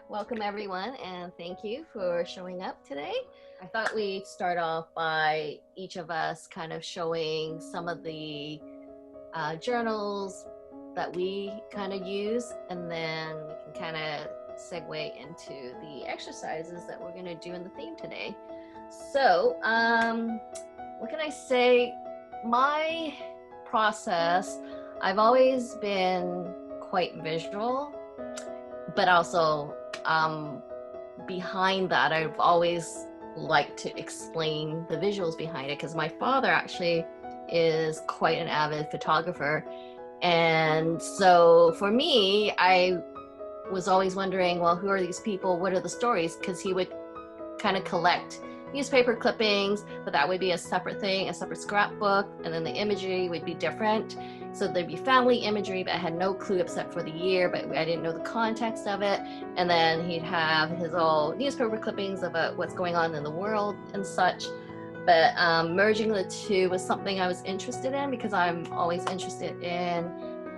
Welcome everyone, and thank you for showing up today. I thought we'd start off by each of us kind of showing some of the journals that we kind of use, and then we can kind of segue into the exercises that we're going to do in the theme today. So, what can I say? My process, I've always been quite visual, but also behind that, I've always liked to explain the visuals behind it because my father actually is quite an avid photographer. And so for me, I was always wondering, well, who are these people? What are the stories? Because he would kind of collect newspaper clippings, but that would be a separate thing, a separate scrapbook, and then the imagery would be different. So there'd be family imagery, but I had no clue except for the year, but I didn't know the context of it. And then he'd have his old newspaper clippings about what's going on in the world and such. But merging the two was something I was interested in because I'm always interested in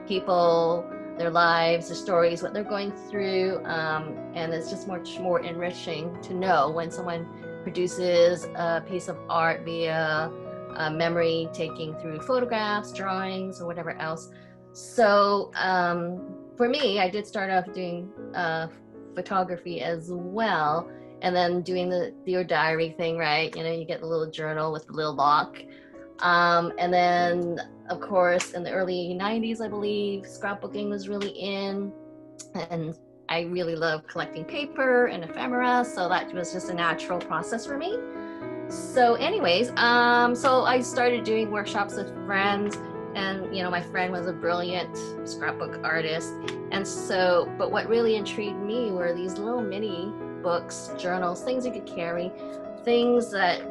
people, their lives, their stories, what they're going through. And it's just much more enriching to know when someone produces a piece of art via memory taking through photographs, drawings, or whatever else. So for me, I did start off doing photography as well, and then doing the Dear Diary thing, right? You know, you get the little journal with the little lock. And then, of course, in the early 90s, I believe, scrapbooking was really in. And I really love collecting paper and ephemera, so that was just a natural process for me. So anyways, so I started doing workshops with friends, and you know, my friend was a brilliant scrapbook artist. And so, but what really intrigued me were these little mini books, journals, things you could carry, things that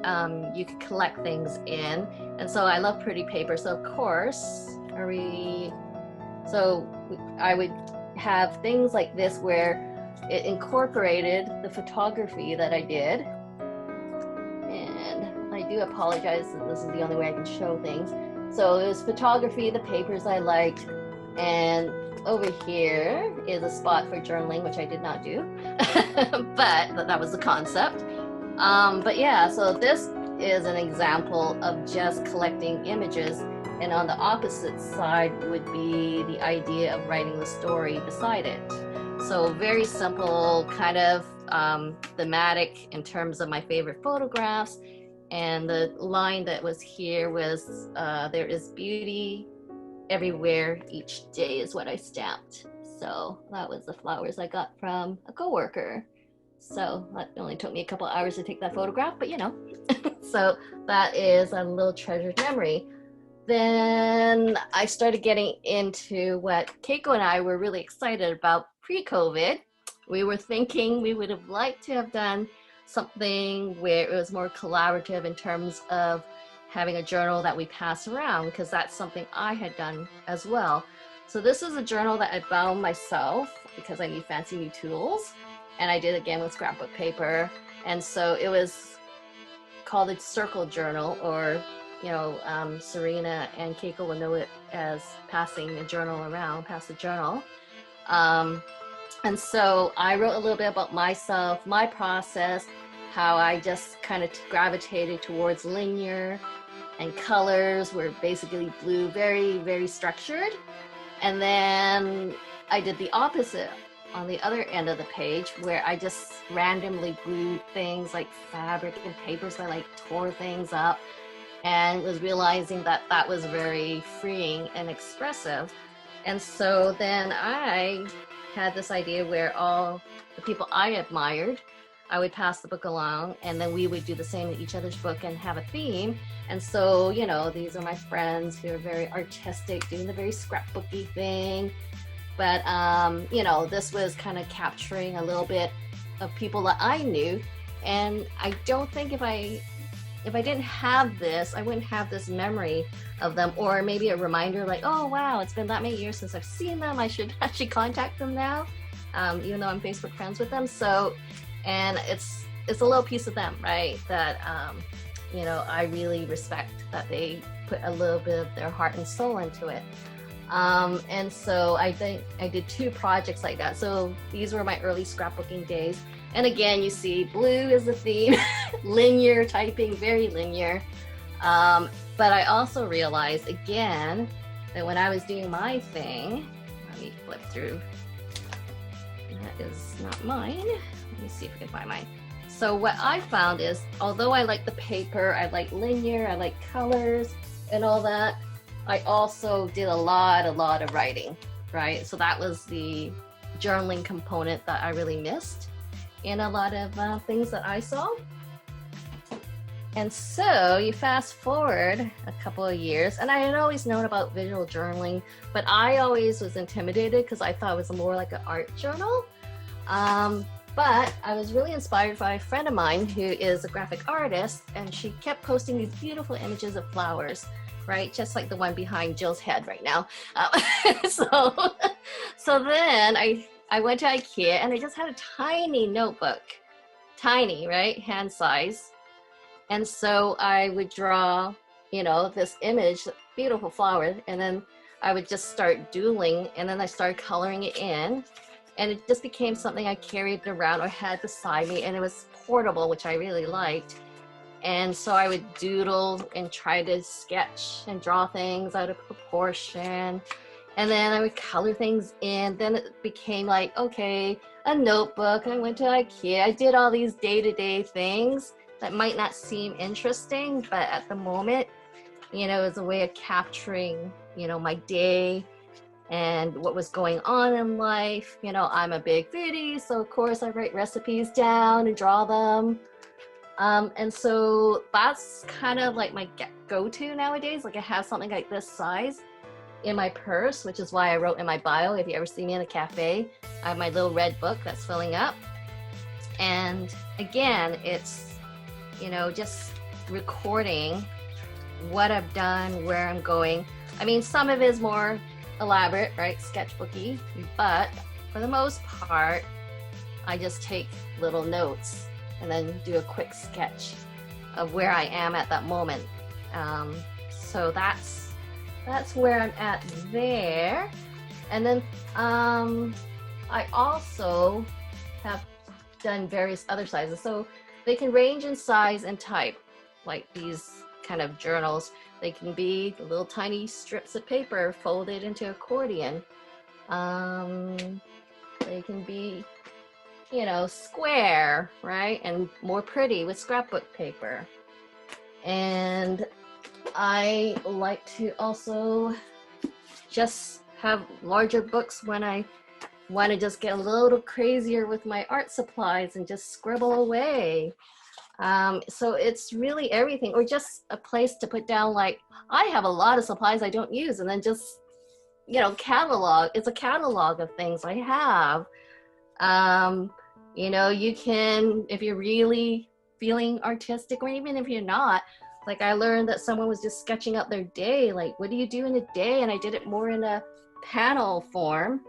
you could collect things in. And so I love pretty paper. So of course, I would have things like this where it incorporated the photography that I did. And I do apologize that this is the only way I can show things. So it was photography, the papers I liked, and over here is a spot for journaling, which I did not do, but that was the concept. But yeah, so this is an example of just collecting images, and on the opposite side would be the idea of writing the story beside it. So very simple, kind of thematic in terms of my favorite photographs. And the line that was here was, there is beauty everywhere each day is what I stamped. So that was the flowers I got from a coworker. So that only took me a couple hours to take that photograph, but you know. So that is a little treasured memory. Then I started getting into what Keiko and I were really excited about pre-COVID. We were thinking we would have liked to have done something where it was more collaborative in terms of having a journal that we pass around, because that's something I had done as well. So this is a journal that I bound myself because I need fancy new tools. And I did again with scrapbook paper. And so it was called a circle journal, or, you know, Serena and Keiko will know it as passing a journal around, pass the journal. And so I wrote a little bit about myself, my process, how I just kind of gravitated towards linear, and colors were basically blue, very, very structured. And then I did the opposite on the other end of the page, where I just randomly glued things like fabric and papers. I like tore things up and was realizing that that was very freeing and expressive. And so then I had this idea where all the people I admired, I would pass the book along, and then we would do the same in each other's book and have a theme. And so, you know, these are my friends who are very artistic, doing the very scrapbooky thing. But, you know, this was kind of capturing a little bit of people that I knew. And I don't think if I didn't have this, I wouldn't have this memory of them, or maybe a reminder like, oh, wow, it's been that many years since I've seen them. I should actually contact them now, even though I'm Facebook friends with them. So, and it's a little piece of them, right? That, you know, I really respect that they put a little bit of their heart and soul into it. And so I think I did 2 projects like that. So these were my early scrapbooking days. And again, you see blue is the theme, linear typing, very linear. But I also realized again that when I was doing my thing, let me flip through. That is not mine. Let me see if we can find mine. So what I found is, although I like the paper, I like linear, I like colors and all that, I also did a lot of writing, right? So that was the journaling component that I really missed in a lot of things that I saw. And so you fast forward a couple of years, and I had always known about visual journaling, but I always was intimidated because I thought it was more like an art journal. But I was really inspired by a friend of mine who is a graphic artist, and she kept posting these beautiful images of flowers, right? Just like the one behind Jill's head right now. So then I went to IKEA and I just had a tiny notebook, tiny, right? Hand size. And so I would draw, you know, this image, beautiful flower, and then I would just start doodling, and then I started coloring it in, and it just became something I carried around or had beside me, and it was portable, which I really liked. And so I would doodle and try to sketch and draw things out of proportion, and then I would color things in. Then it became like, okay, a notebook. I went to IKEA. I did all these day-to-day things that might not seem interesting, but at the moment, you know, it was a way of capturing, you know, my day and what was going on in life. You know, I'm a big foodie, so of course I write recipes down and draw them. And so that's kind of like my go-to nowadays. Like I have something like this size in my purse, which is why I wrote in my bio, if you ever see me in a cafe, I have my little red book that's filling up. And again, it's, you know, just recording what I've done, where I'm going. I mean, some of it is more elaborate, right? Sketchbooky, but for the most part, I just take little notes and then do a quick sketch of where I am at that moment. So that's where I'm at there. And then I also have done various other sizes. So they can range in size and type, like these kind of journals. They can be little tiny strips of paper folded into accordion. They can be, you know, square, right? And more pretty with scrapbook paper. And I like to also just have larger books when I want to just get a little crazier with my art supplies and just scribble away. So it's really everything, or just a place to put down, like, I have a lot of supplies I don't use, and then just, you know, catalog. It's a catalog of things I have. You know, you can, if you're really feeling artistic, or even if you're not, like I learned that someone was just sketching out their day, like, what do you do in a day? And I did it more in a panel form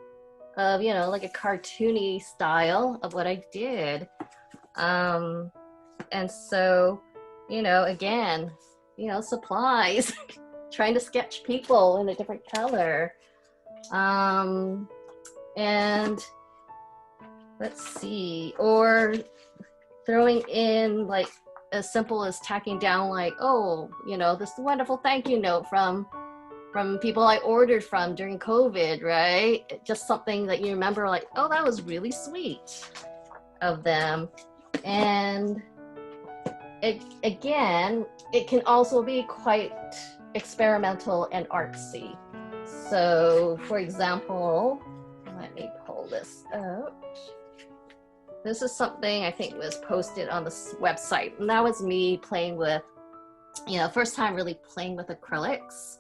of, you know, like a cartoony style of what I did. And so, you know, again, you know, supplies, trying to sketch people in a different color. And let's see, or throwing in like as simple as tacking down like, oh, you know, this wonderful thank you note from people I ordered from during COVID, right? Just something that you remember, like, oh, that was really sweet of them. And again, it can also be quite experimental and artsy. So, for example, let me pull this out. This is something I think was posted on the website, and that was me playing with, you know, first time really playing with acrylics.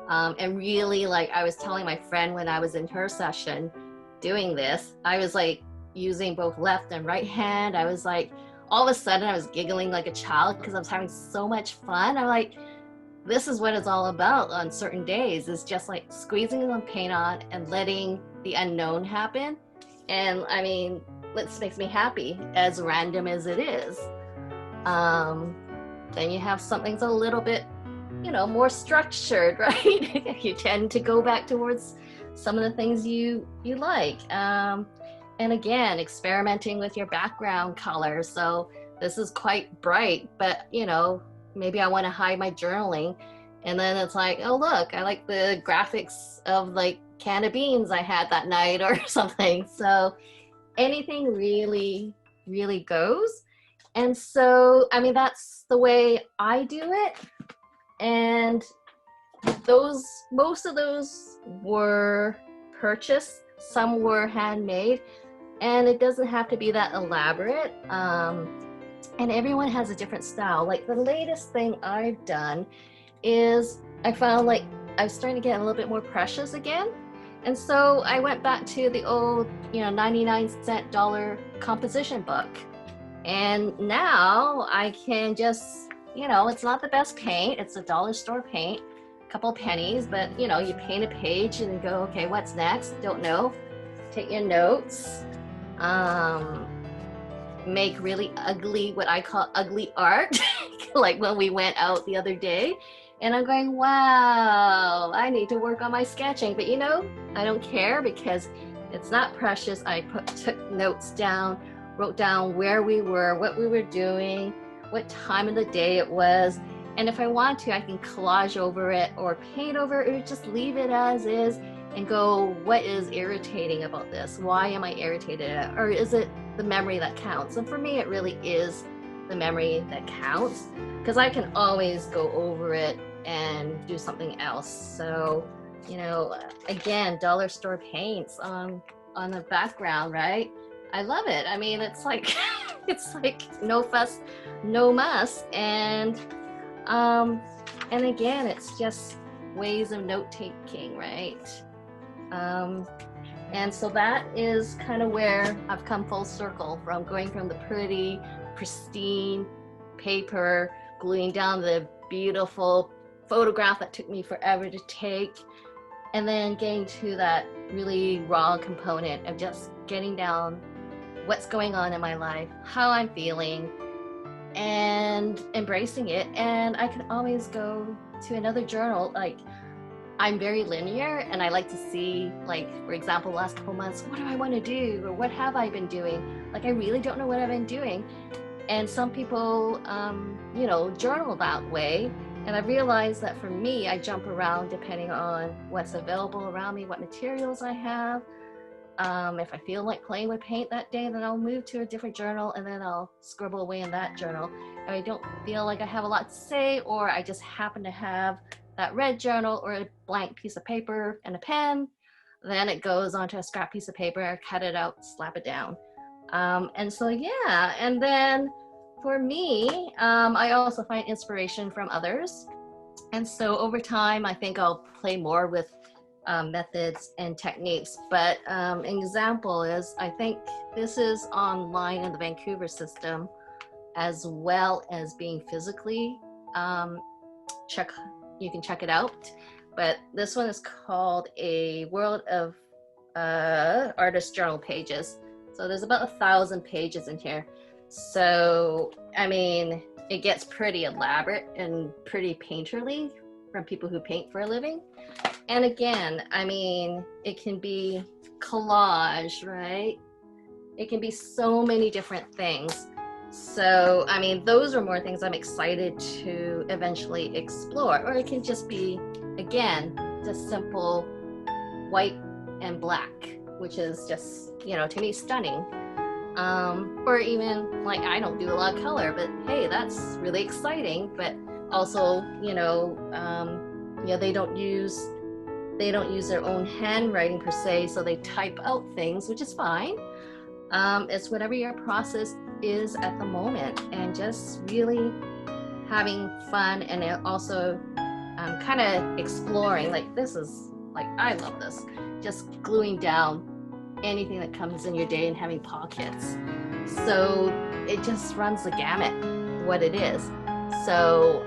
And really, like, I was telling my friend when I was in her session doing this, I was like using both left and right hand. I was like, all of a sudden I was giggling like a child because I was having so much fun. I'm like, this is what it's all about on certain days, is just like squeezing the paint on and letting the unknown happen. And I mean, this makes me happy, as random as it is. Then you have something's a little bit more structured, right? You tend to go back towards some of the things you like. And again, experimenting with your background color. So this is quite bright, but maybe I want to hide my journaling. And then it's like, oh, look, I like the graphics of like can of beans I had that night or something. So anything really, really goes. And so, I mean, that's the way I do it. And most of those were purchased. Some were handmade. And it doesn't have to be that elaborate. And everyone has a different style. Like the latest thing I've done is I found like I was starting to get a little bit more precious again. And so I went back to the old, 99-cent dollar composition book. And now I can just, it's not the best paint. It's a dollar store paint, a couple pennies, but you paint a page and go, okay, what's next? Don't know. Take your notes. Make really ugly, what I call ugly art, like when we went out the other day. And I'm going, wow, I need to work on my sketching. But I don't care because it's not precious. I took notes down, wrote down where we were, what we were doing, what time of the day it was. And if I want to, I can collage over it or paint over it or just leave it as is and go, what is irritating about this? Why am I irritated at it? Or is it the memory that counts? And for me, it really is the memory that counts because I can always go over it and do something else. So, again, dollar store paints on the background, right? I love it. I mean, it's like no fuss, no muss. And again, it's just ways of note taking, right? And so that is kind of where I've come full circle from going from the pretty, pristine paper, gluing down the beautiful photograph that took me forever to take, and then getting to that really raw component of just getting down what's going on in my life, how I'm feeling, and embracing it. And I can always go to another journal. Like, I'm very linear and I like to see, like, for example, the last couple months, what do I want to do or what have I been doing? Like, I really don't know what I've been doing. And some people, journal that way. And I realized that for me, I jump around depending on what's available around me, what materials I have. If I feel like playing with paint that day, then I'll move to a different journal and then I'll scribble away in that journal. If I don't feel like I have a lot to say, or I just happen to have that red journal or a blank piece of paper and a pen, then it goes onto a scrap piece of paper, cut it out, slap it down. And so, yeah. And then for me, I also find inspiration from others. And so over time, I think I'll play more with methods and techniques. But an example is, I think this is online in the Vancouver system, as well as being physically. You can check it out. But this one is called A World of Artist Journal Pages. So there's about 1,000 pages in here. So, I mean, it gets pretty elaborate and pretty painterly from people who paint for a living. And again, I mean, it can be collage, right? It can be so many different things. So, I mean, those are more things I'm excited to eventually explore. Or it can just be, again, just simple white and black, which is just, to me, stunning. Or even, like, I don't do a lot of color, but hey, that's really exciting. But also, they don't use their own handwriting per se, so they type out things, which is fine. It's whatever your process is at the moment, and just really having fun, and also kind of exploring. Like, this is, like, I love this, just gluing down anything that comes in your day and having pockets. So it just runs the gamut what it is. So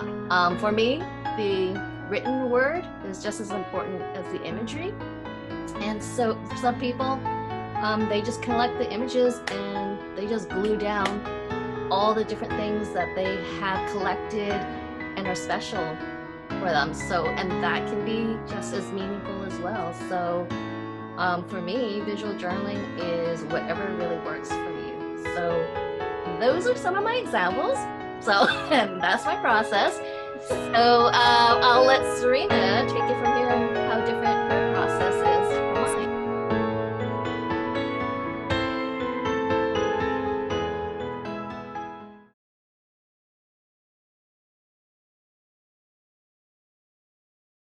for me, the written word is just as important as the imagery. And so for some people, they just collect the images and they just glue down all the different things that they have collected and are special for them. So, and that can be just as meaningful as well. So, for me, visual journaling is whatever really works for you. So, those are some of my examples. So, and that's my process. So, I'll let Serena take it from here on how different